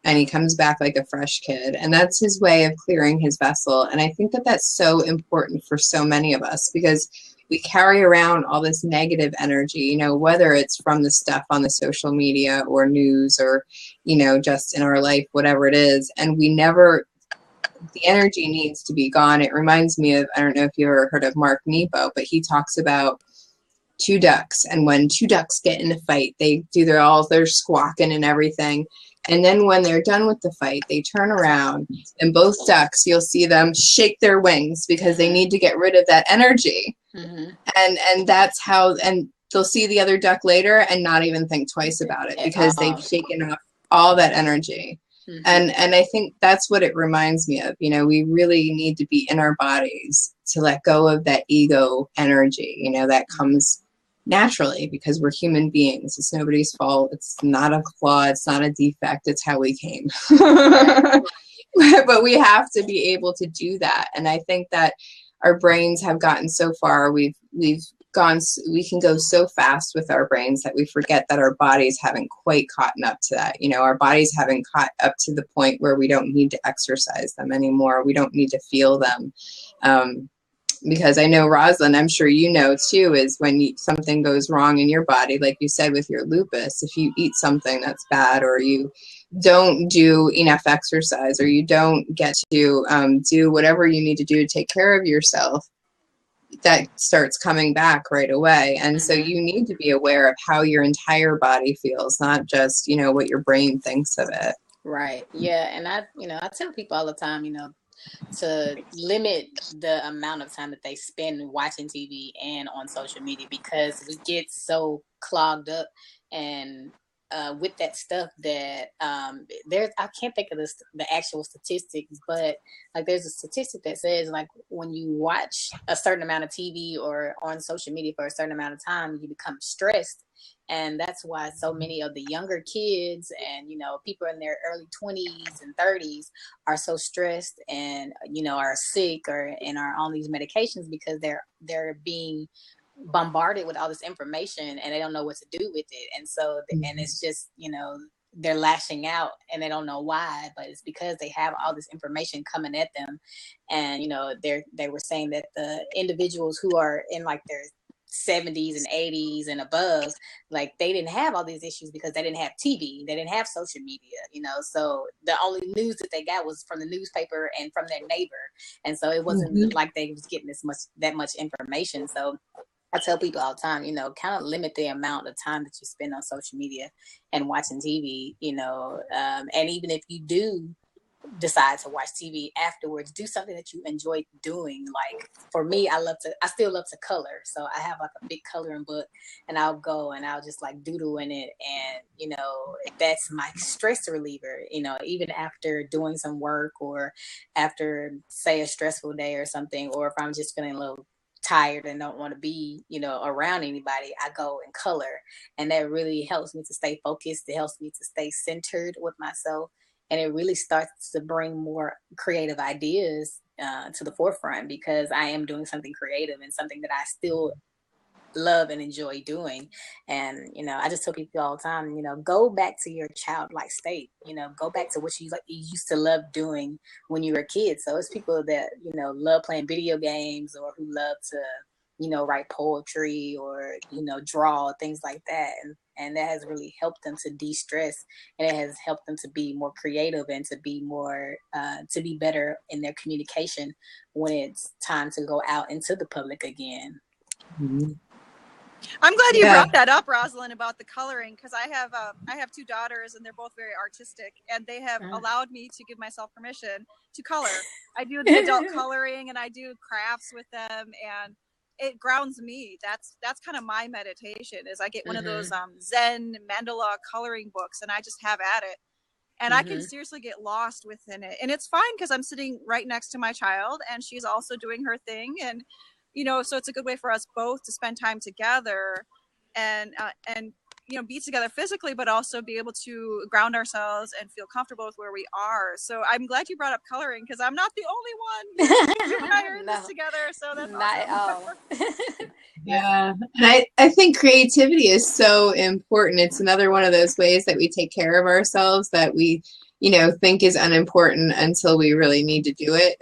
and he comes back like a fresh kid. And that's his way of clearing his vessel. And I think that that's so important for so many of us, because we carry around all this negative energy, you know, whether it's from the stuff on the social media or news or, you know, just in our life, whatever it is. And we never, the energy needs to be gone. It reminds me of, I don't know if you ever heard of Mark Nepo, but he talks about two ducks. And when two ducks get in a fight, they do their squawking and everything. And then when they're done with the fight, they turn around, and both ducks, you'll see them shake their wings because they need to get rid of that energy. Mm-hmm. And that's how, and they'll see the other duck later and not even think twice about it because they've shaken off all that energy. Mm-hmm. And I think that's what it reminds me of. You know, we really need to be in our bodies to let go of that ego energy, you know, that comes naturally because we're human beings. It's nobody's fault. It's not a flaw. It's not a defect. It's how we came. But we have to be able to do that. And I think that our brains have gotten so far. We can go so fast with our brains that we forget that our bodies haven't quite caught up to that. You know, our bodies haven't caught up to the point where we don't need to exercise them anymore. We don't need to feel them. Because I know, Rosalind, I'm sure you know too, is when something goes wrong in your body, like you said with your lupus, if you eat something that's bad, or you don't do enough exercise, or you don't get to do whatever you need to do to take care of yourself, that starts coming back right away. And so you need to be aware of how your entire body feels, not just, you know, what your brain thinks of it. Right. Yeah. And I tell people all the time, you know, to limit the amount of time that they spend watching TV and on social media, because we get so clogged up and with that stuff that there's, I can't think of the actual statistics, but like there's a statistic that says like when you watch a certain amount of TV or on social media for a certain amount of time, you become stressed. And that's why so many of the younger kids and, you know, people in their early 20s and 30s are so stressed and, you know, are sick and are on these medications, because they're being bombarded with all this information and they don't know what to do with it. And so, and it's just, you know, they're lashing out and they don't know why, but it's because they have all this information coming at them. And, you know, they were saying that the individuals who are in like their 70s and 80s and above, like they didn't have all these issues because they didn't have TV, they didn't have social media, you know, so the only news that they got was from the newspaper and from their neighbor. And so it wasn't like they was getting that much information. So I tell people all the time, you know, kind of limit the amount of time that you spend on social media and watching TV, you know, and even if you do decide to watch TV afterwards, do something that you enjoy doing. Like for me, I still love to color. So I have like a big coloring book and I'll go and I'll just like doodle in it. And, you know, that's my stress reliever, you know, even after doing some work or after say a stressful day or something, or if I'm just feeling a little tired and don't want to be, you know, around anybody, I go and color. And that really helps me to stay focused. It helps me to stay centered with myself. And it really starts to bring more creative ideas to the forefront, because I am doing something creative and something that I still love and enjoy doing. And, you know, I just tell people all the time, you know, go back to your childlike state, you know, go back to what you used to love doing when you were a kid. So it's people that, you know, love playing video games or who love to, you know, write poetry or, you know, draw, things like that. And that has really helped them to de-stress, and it has helped them to be more creative and to be more, to be better in their communication when it's time to go out into the public again. Mm-hmm. I'm glad you brought that up, Rosalind, about the coloring, because I have two daughters and they're both very artistic, and they have allowed me to give myself permission to color. I do the adult coloring and I do crafts with them, and it grounds me. That's kind of my meditation, is I get one of those Zen mandala coloring books and I just have at it. And I can seriously get lost within it. And it's fine because I'm sitting right next to my child and she's also doing her thing. And, you know, so it's a good way for us both to spend time together and you know, be together physically, but also be able to ground ourselves and feel comfortable with where we are. So I'm glad you brought up coloring, because I'm not the only one. You and I are in this together, so that's not awesome. at all. Yeah. And I think creativity is so important. It's another one of those ways that we take care of ourselves, that we think is unimportant until we really need to do it.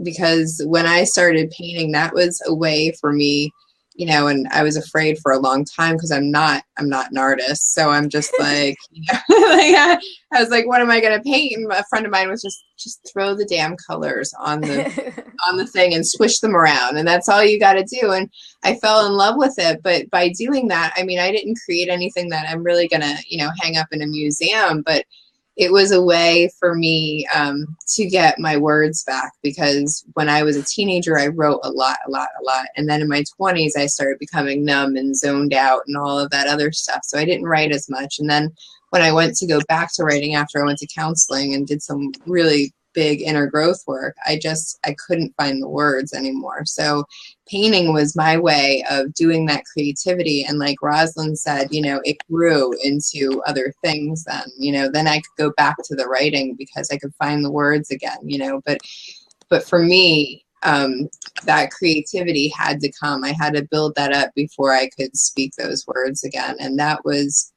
Because when I started painting, that was a way for me, and I was afraid for a long time because I'm not an artist. So I'm just like, I was like, what am I going to paint? And a friend of mine was just throw the damn colors on the thing and swish them around. And that's all you got to do. And I fell in love with it. But by doing that, I mean, I didn't create anything that I'm really going to, hang up in a museum, but it was a way for me to get my words back, because when I was a teenager, I wrote a lot. And then in my 20s, I started becoming numb and zoned out and all of that other stuff. So I didn't write as much. And then when I went to go back to writing after I went to counseling and did some really big inner growth work, I couldn't find the words anymore. So painting was my way of doing that creativity. And like Rosalind said, it grew into other things then I could go back to the writing because I could find the words again, but for me, that creativity had to come. I had to build that up before I could speak those words again. And that was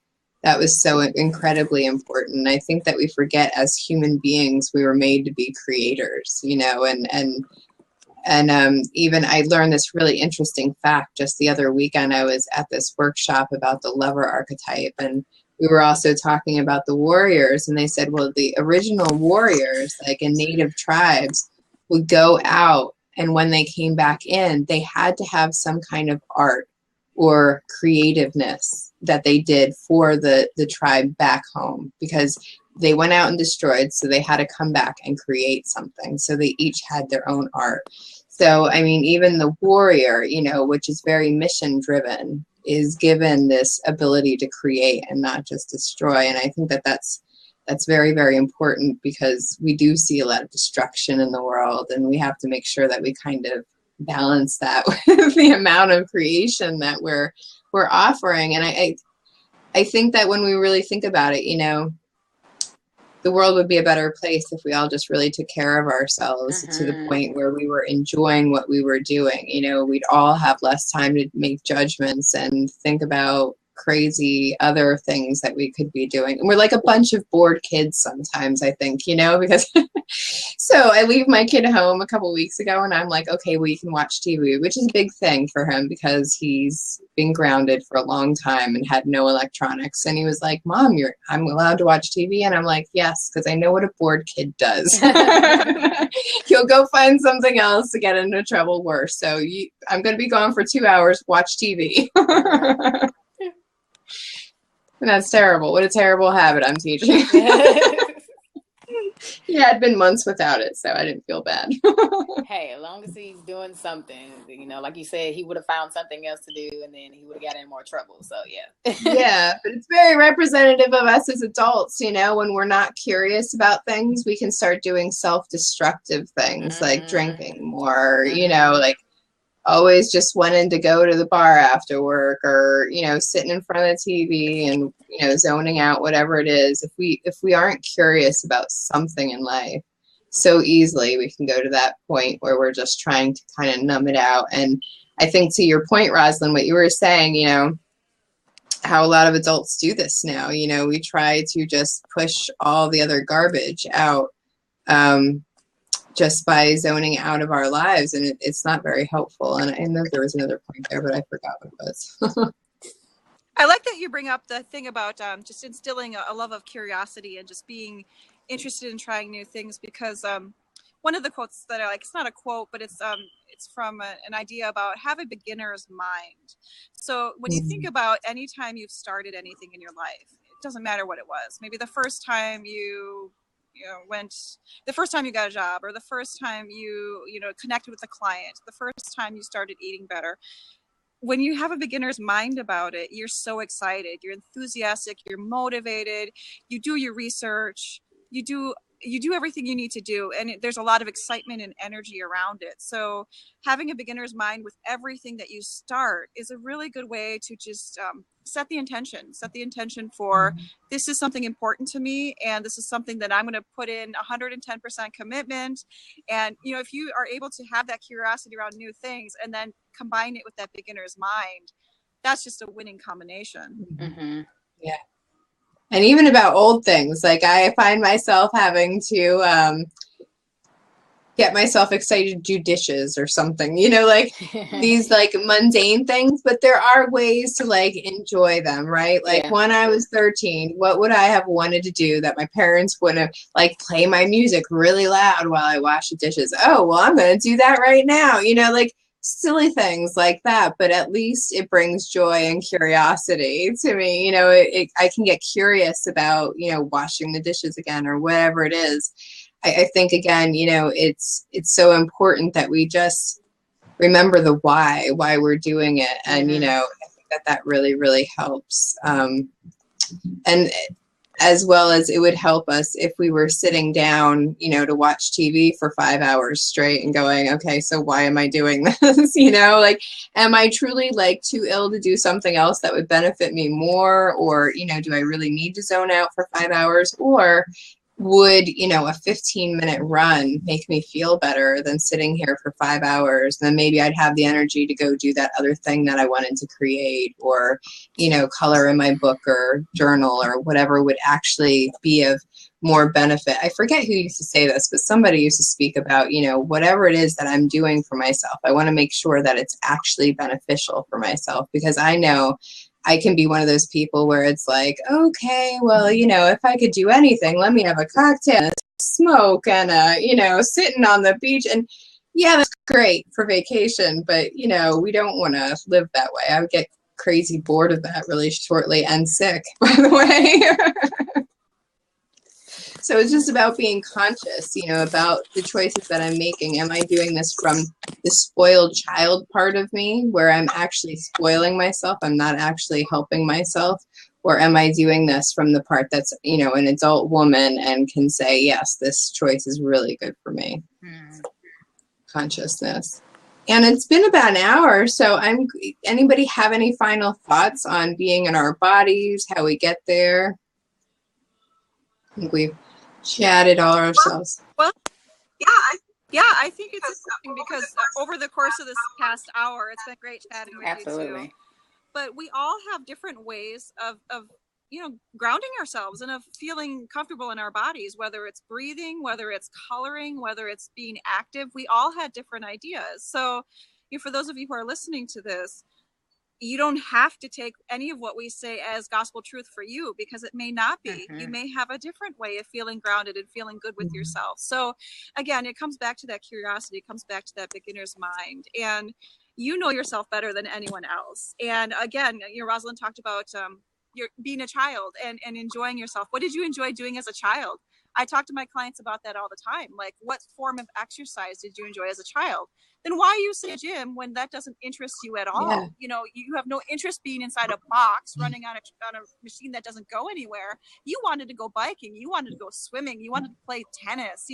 so incredibly important. I think that we forget as human beings, we were made to be creators, and even I learned this really interesting fact just the other weekend. I was at this workshop about the lover archetype, and we were also talking about the warriors, and they said, well, the original warriors, like in native tribes, would go out, and when they came back in, they had to have some kind of art or creativeness that they did for the tribe back home, because they went out and destroyed, so they had to come back and create something. So they each had their own art. So, I mean, even the warrior, which is very mission driven, is given this ability to create and not just destroy. And I think that that's very, very important, because we do see a lot of destruction in the world, and we have to make sure that we kind of balance that with the amount of creation that we're offering. And I think that when we really think about it, the world would be a better place if we all just really took care of ourselves to the point where we were enjoying what we were doing. We'd all have less time to make judgments and think about crazy other things that we could be doing. And we're like a bunch of bored kids sometimes, I think, because so I leave my kid home a couple weeks ago, and I'm like, okay, well, you can watch TV, which is a big thing for him because he's been grounded for a long time and had no electronics. And he was like, Mom, I'm allowed to watch TV? And I'm like, yes, because I know what a bored kid does. He'll go find something else to get into trouble worse. So I'm going to be gone for 2 hours, watch TV. And that's terrible. What a terrible habit I'm teaching. Yeah, I'd been months without it, so I didn't feel bad. Hey, as long as he's doing something, like you said, he would have found something else to do, and then he would have got in more trouble. So, yeah. Yeah, but it's very representative of us as adults, when we're not curious about things, we can start doing self-destructive things, like drinking more, like always just wanting to go to the bar after work, or sitting in front of the TV and zoning out, whatever it is. If we aren't curious about something in life, so easily we can go to that point where we're just trying to kind of numb it out. And I think, to your point, Rosalind, what you were saying, how a lot of adults do this now. We try to just push all the other garbage out, just by zoning out of our lives, and it's not very helpful. And I know there was another point there, but I forgot what it was. I like that you bring up the thing about just instilling a love of curiosity and just being interested in trying new things, because one of the quotes that I like, it's not a quote, but it's from an idea about have a beginner's mind. So when you think about any time you've started anything in your life, it doesn't matter what it was. Maybe the first time the first time you got a job, or the first time you connected with a client, the first time you started eating better. When you have a beginner's mind about it, you're so excited, you're enthusiastic, you're motivated, you do your research, you do everything you need to do, and there's a lot of excitement and energy around it. So having a beginner's mind with everything that you start is a really good way to just set the intention for this is something important to me, and this is something that I'm going to put in 110% commitment. And if you are able to have that curiosity around new things and then combine it with that beginner's mind, that's just a winning combination. Yeah. And even about old things, like I find myself having to get myself excited to do dishes or something, like these like mundane things, but there are ways to like enjoy them, right? Like Yeah. when I was 13, what would I have wanted to do that my parents wouldn't have, like play my music really loud while I wash the dishes? Oh, well, I'm going to do that right now, like silly things like that, but at least it brings joy and curiosity to me. I can get curious about, washing the dishes again or whatever it is. I think again, it's so important that we just remember the why we're doing it, and I think that really really helps. And as well as it would help us if we were sitting down, to watch TV for 5 hours straight and going, okay, so why am I doing this? Like, am I truly like too ill to do something else that would benefit me more? Or, do I really need to zone out for 5 hours? Or would, a 15-minute run make me feel better than sitting here for 5 hours? And then maybe I'd have the energy to go do that other thing that I wanted to create, or, color in my book or journal or whatever would actually be of more benefit. I forget who used to say this, but somebody used to speak about, whatever it is that I'm doing for myself, I want to make sure that it's actually beneficial for myself, because I know I can be one of those people where it's like, okay, well, if I could do anything, let me have a cocktail, and smoke, and, sitting on the beach. And yeah, that's great for vacation, but, we don't want to live that way. I would get crazy bored of that really shortly, and sick, by the way. So it's just about being conscious, about the choices that I'm making. Am I doing this from the spoiled child part of me, where I'm actually spoiling myself, I'm not actually helping myself? Or am I doing this from the part that's, an adult woman and can say, yes, this choice is really good for me? Consciousness. And it's been about an hour, so anybody have any final thoughts on being in our bodies, how we get there? I think we've chatted all ourselves. Well, I think it's interesting because over the course of this past hour, it's been great chatting with Absolutely. you too. But we all have different ways of grounding ourselves and of feeling comfortable in our bodies, whether it's breathing, whether it's coloring, whether it's being active. We all had different ideas. So for those of you who are listening to this, you don't have to take any of what we say as gospel truth for you, because it may not be. You may have a different way of feeling grounded and feeling good with yourself. So again, it comes back to that curiosity. It comes back to that beginner's mind. And you know yourself better than anyone else. And again, Rosalind talked about you're being a child and enjoying yourself. What did you enjoy doing as a child? I talk to my clients about that all the time. Like, what form of exercise did you enjoy as a child? Then why use a gym when that doesn't interest you at all? Yeah. You have no interest being inside a box running on a machine that doesn't go anywhere. You wanted to go biking. You wanted to go swimming. You wanted to play tennis.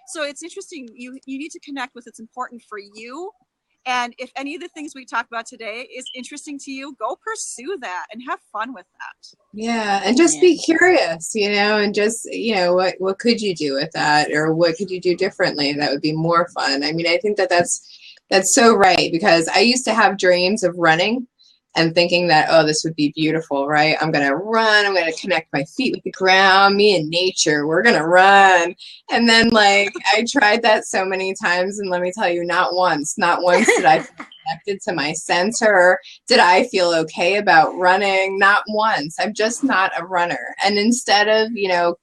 So it's interesting. You need to connect with what's important for you. And if any of the things we talked about today is interesting to you, go pursue that and have fun with that. Yeah, and just be curious, and just, what could you do with that, or what could you do differently that would be more fun? I mean, I think that's so right, because I used to have dreams of running and thinking that, oh, this would be beautiful, right? I'm going to run. I'm going to connect my feet with the ground. Me and nature, we're going to run. And then, like, I tried that so many times, and let me tell you, not once did I feel connected to my center. Did I feel okay about running? Not once. I'm just not a runner. And instead of,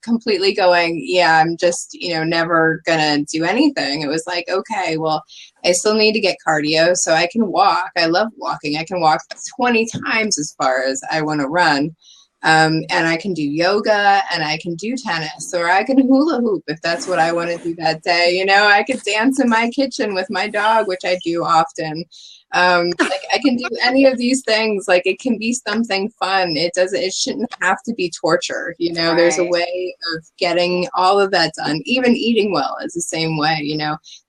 completely going, yeah, I'm just, never going to do anything, it was like, okay, well, I still need to get cardio so I can walk. I love walking. I can walk 20 times as far as I want to run. And I can do yoga, and I can do tennis, or I can hula hoop if that's what I want to do that day. I could dance in my kitchen with my dog, which I do often. Like, I can do any of these things. Like, it can be something fun. It shouldn't have to be torture. Right. There's a way of getting all of that done. Even eating well is the same way.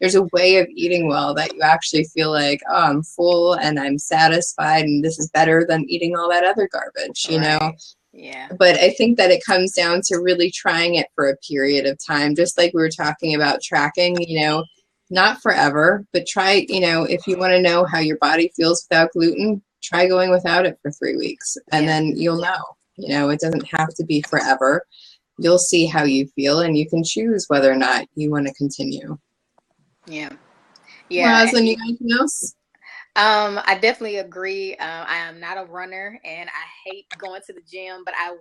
There's a way of eating well that you actually feel like, oh, I'm full and I'm satisfied, and this is better than eating all that other garbage, Right. Yeah. But I think that it comes down to really trying it for a period of time, just like we were talking about tracking, not forever, but try, if you want to know how your body feels without gluten, try going without it for 3 weeks, and then you'll know, You know, it doesn't have to be forever. You'll see how you feel, and you can choose whether or not you want to continue. Yeah. Yeah. Rosalind, you got anything else? I definitely agree. I am not a runner and I hate going to the gym, but I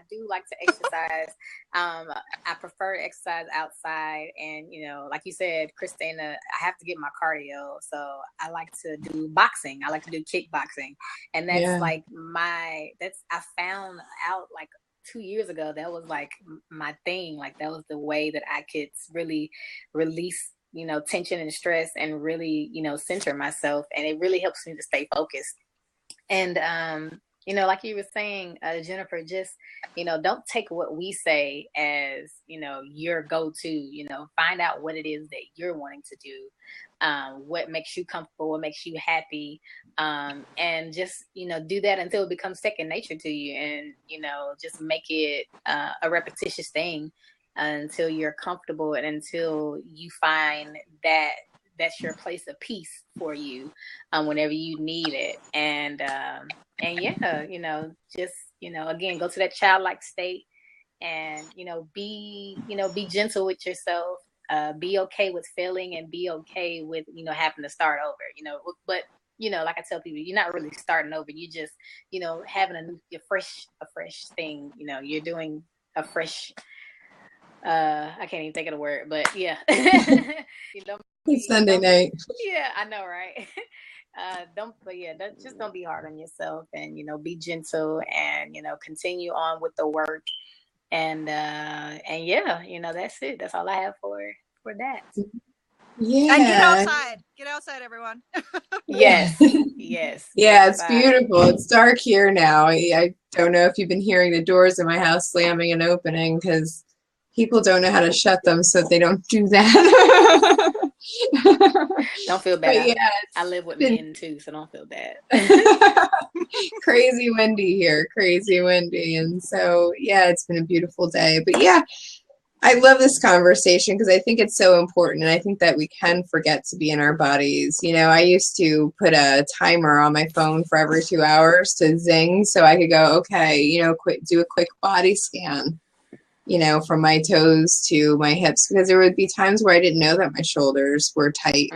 do like to exercise. I prefer to exercise outside, and, you know, like you said, Christina, I have to get my cardio. So I like to do boxing. I like to do kickboxing. And that's Yeah. like I found out like 2 years ago, that was like my thing. Like that was the way that I could really release, you know, tension and stress, and really, you know, center myself. And it really helps me to stay focused. And, you know, like you were saying, Jennifer, just, you know, don't take what we say as, you know, your go-to. You know, find out what it is that you're wanting to do, what makes you comfortable, what makes you happy, and just, you know, do that until it becomes second nature to you, and, you know, just make it a repetitious thing until you're comfortable, and until you find that that's your place of peace for you, whenever you need it. And yeah, you know, just, you know, again, go to that childlike state, and, you know, be gentle with yourself, be okay with failing, and be okay with, you know, having to start over, you know. But, you know, like I tell people, you're not really starting over. You just, you know, having a fresh thing, you know, you're doing a fresh, I can't even think of the word, but yeah. You know, It's Sunday night. yeah, I know, right? Just don't be hard on yourself, and, you know, be gentle, and, you know, continue on with the work. And yeah, you know, that's it. That's all I have for that. Yeah. And get outside. Get outside, everyone. Yes. Yes. Yeah, it's beautiful. It's dark here now. I don't know if you've been hearing the doors in my house slamming and opening, because people don't know how to shut them, so they don't do that. Don't feel bad. But yeah, I live with men too, so don't feel bad. Crazy windy here, crazy windy. And so, yeah, it's been a beautiful day. But yeah, I love this conversation because I think it's so important. And I think that we can forget to be in our bodies. You know, I used to put a timer on my phone for every 2 hours to zing, so I could go, okay, you know, do a quick body scan, you know, from my toes to my hips, because there would be times where I didn't know that my shoulders were tight.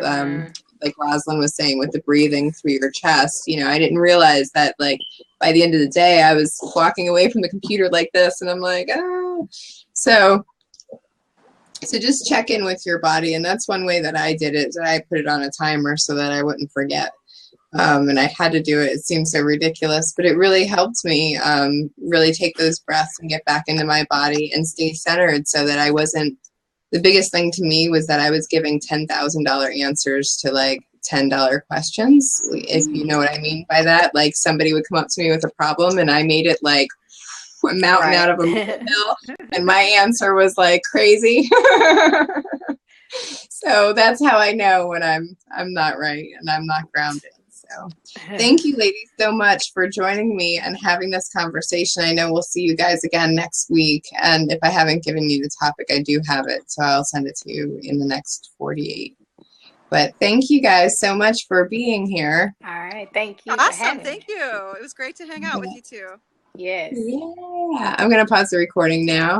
Like Rosalind was saying, with the breathing through your chest, you know, I didn't realize that, like, by the end of the day, I was walking away from the computer like this, and I'm like, oh. So just check in with your body. And that's one way that I did it, that I put it on a timer so that I wouldn't forget. And I had to do it. It seems so ridiculous, but it really helped me really take those breaths and get back into my body and stay centered, so that I wasn't, the biggest thing to me was that I was giving $10,000 answers to like $10 questions, if you know what I mean by that. Like, somebody would come up to me with a problem and I made it like a mountain out of a molehill, and my answer was like crazy. So that's how I know when I'm not right and I'm not grounded. So thank you, ladies, so much for joining me and having this conversation. I know we'll see you guys again next week. And if I haven't given you the topic, I do have it, so I'll send it to you in the next 48. But thank you guys so much for being here. All right. Thank you. Awesome. Thank you. It was great to hang out with you too. Yes. Yeah. I'm going to pause the recording now.